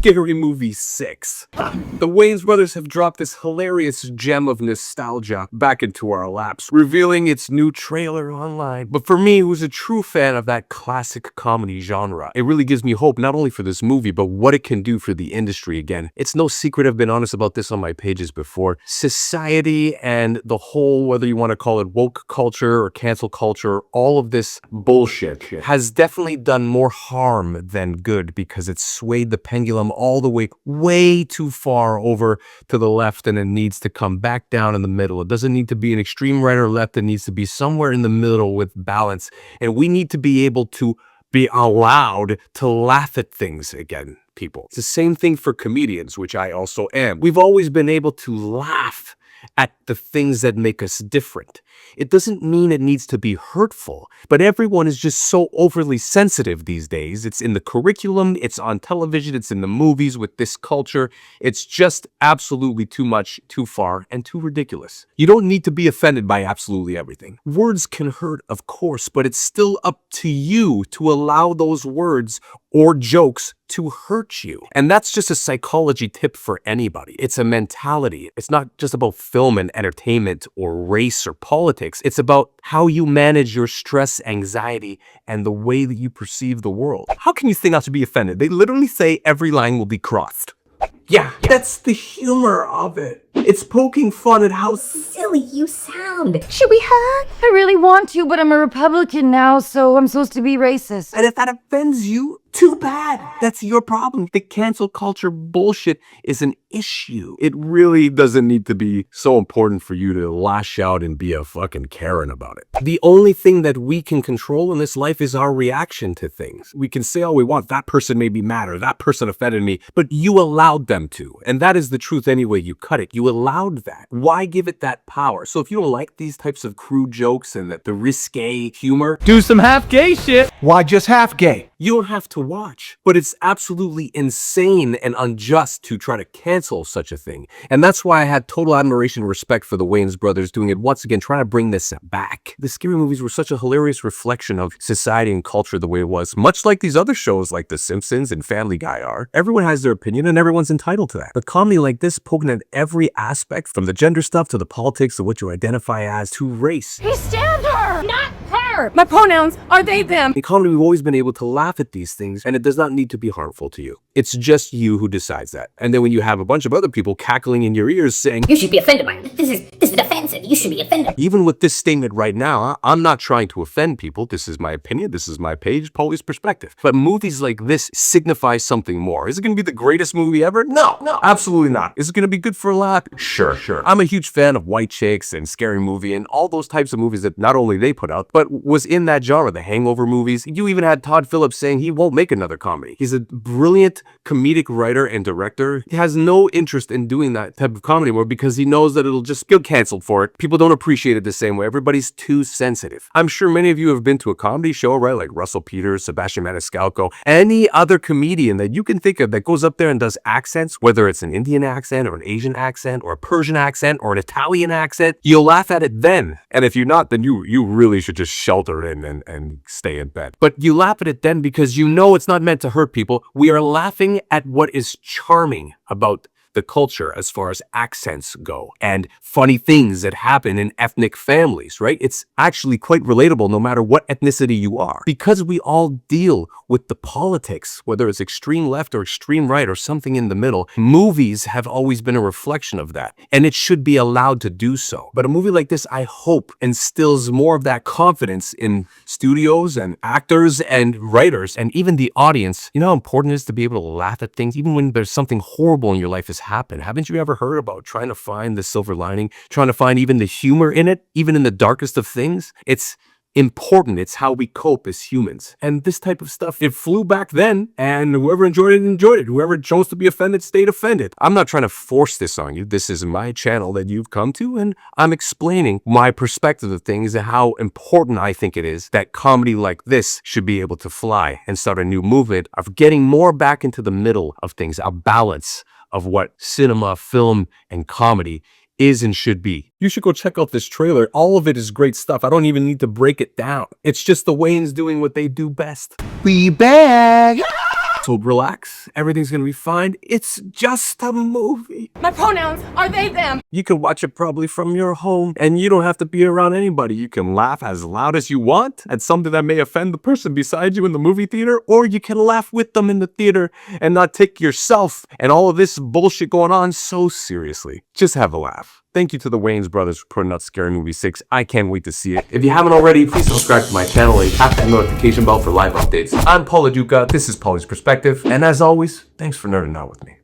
Scary Movie 6. The Wayans Brothers have dropped this hilarious gem of nostalgia back into our laps, revealing its new trailer online. But for me, who's a true fan of that classic comedy genre, it really gives me hope not only for this movie, but what it can do for the industry again. It's no secret, I've been honest about this on my pages before. Society and the whole, whether you want to call it woke culture or cancel culture, all of this bullshit has definitely done more harm than good because it's swayed the pendulum all the way too far over to the left, and it needs to come back down in the middle. It doesn't need to be an extreme right or left. It needs to be somewhere in the middle with balance. And we need to be able to be allowed to laugh at things again, people. It's the same thing for comedians, which I also am. We've always been able to laugh at the things that make us different. It doesn't mean it needs to be hurtful, but everyone is just so overly sensitive these days. It's in the curriculum, it's on television, it's in the movies with this culture. It's just absolutely too much, too far, and too ridiculous. You don't need to be offended by absolutely everything. Words can hurt, of course, but it's still up to you to allow those words or jokes to hurt you. And that's just a psychology tip for anybody. It's a mentality. It's not just about film and entertainment or race or politics. It's about how you manage your stress, anxiety, and the way that you perceive the world. How can you think not to be offended? They literally say every line will be crossed. Yeah, that's the humor of it. It's poking fun at how silly you sound. Should we hug? I really want to, but I'm a Republican now, so I'm supposed to be racist. And if that offends you, too bad. That's your problem. The cancel culture bullshit is an issue. It really doesn't need to be so important for you to lash out and be a fucking Karen about it. The only thing that we can control in this life is our reaction to things. We can say all we want, that person made me mad or that person offended me, but you allowed them to. And that is the truth any way you cut it. You allowed that. Why give it that power? So if you don't like these types of crude jokes and the risque humor, do some half gay shit. Why just half gay? You don't have to watch. But it's absolutely insane and unjust to try to cancel such a thing. And that's why I had total admiration and respect for the Wayans Brothers doing it once again, trying to bring this back. The scary movies were such a hilarious reflection of society and culture the way it was, much like these other shows like The Simpsons and Family Guy are. Everyone has their opinion and everyone's entitled to that. But comedy like this, poking at every aspect, from the gender stuff to the politics of what you identify as to race. He stabbed her! Not her! My pronouns are they, them. In comedy, we've always been able to laugh at these things, and it does not need to be harmful to you. It's just you who decides that. And then when you have a bunch of other people cackling in your ears saying, you should be offended by it. This is offensive. You should be offended. Even with this statement right now, I'm not trying to offend people. This is my opinion. This is my page, PAULY'S perspective. But movies like this signify something more. Is it going to be the greatest movie ever? No, absolutely not. Is it going to be good for a laugh? Sure. I'm a huge fan of White Chicks and Scary Movie and all those types of movies that not only they put out, but was in that genre, the Hangover movies. You even had Todd Phillips saying he won't make another comedy. He's a brilliant comedic writer and director. He has no interest in doing that type of comedy anymore because he knows that it'll just get canceled for it. People don't appreciate it the same way. Everybody's too sensitive. I'm sure many of you have been to a comedy show, right? Like Russell Peters, Sebastian Maniscalco, any other comedian that you can think of that goes up there and does accents, whether it's an Indian accent or an Asian accent or a Persian accent or an Italian accent, you'll laugh at it then. And if you're not, then you really should just shelter in and stay in bed. But you laugh at it then because you know it's not meant to hurt people. We are laughing at what is charming about the culture as far as accents go and funny things that happen in ethnic families, right? It's actually quite relatable no matter what ethnicity you are, because we all deal with the politics, whether it's extreme left or extreme right or something in the middle. Movies have always been a reflection of that, and it should be allowed to do so. But a movie like this, I hope, instills more of that confidence in studios and actors and writers and even the audience. You know how important it is to be able to laugh at things even when there's something horrible in your life is happen. Haven't you ever heard about trying to find the silver lining, trying to find even the humor in it, even in the darkest of things? It's important. It's how we cope as humans. And this type of stuff, it flew back then, and whoever enjoyed it, enjoyed it. Whoever chose to be offended, stayed offended. I'm not trying to force this on you. This is my channel that you've come to, and I'm explaining my perspective of things and how important I think it is that comedy like this should be able to fly and start a new movement of getting more back into the middle of things, a balance of what cinema, film, and comedy is and should be. You should go check out this trailer. All of it is great stuff. I don't even need to break it down. It's just the Wayans doing what they do best. We back. So relax, everything's gonna be fine. It's just a movie. My pronouns are they, them. You can watch it probably from your home, and you don't have to be around anybody. You can laugh as loud as you want at something that may offend the person beside you in the movie theater, or you can laugh with them in the theater and not take yourself and all of this bullshit going on so seriously. Just have a laugh. Thank you to the Wayans Brothers for putting out Scary Movie 6. I can't wait to see it. If you haven't already, please subscribe to my channel and tap that notification bell for live updates. I'm Paula Duca. This is Pauly's Perspective. And as always, thanks for nerding out with me.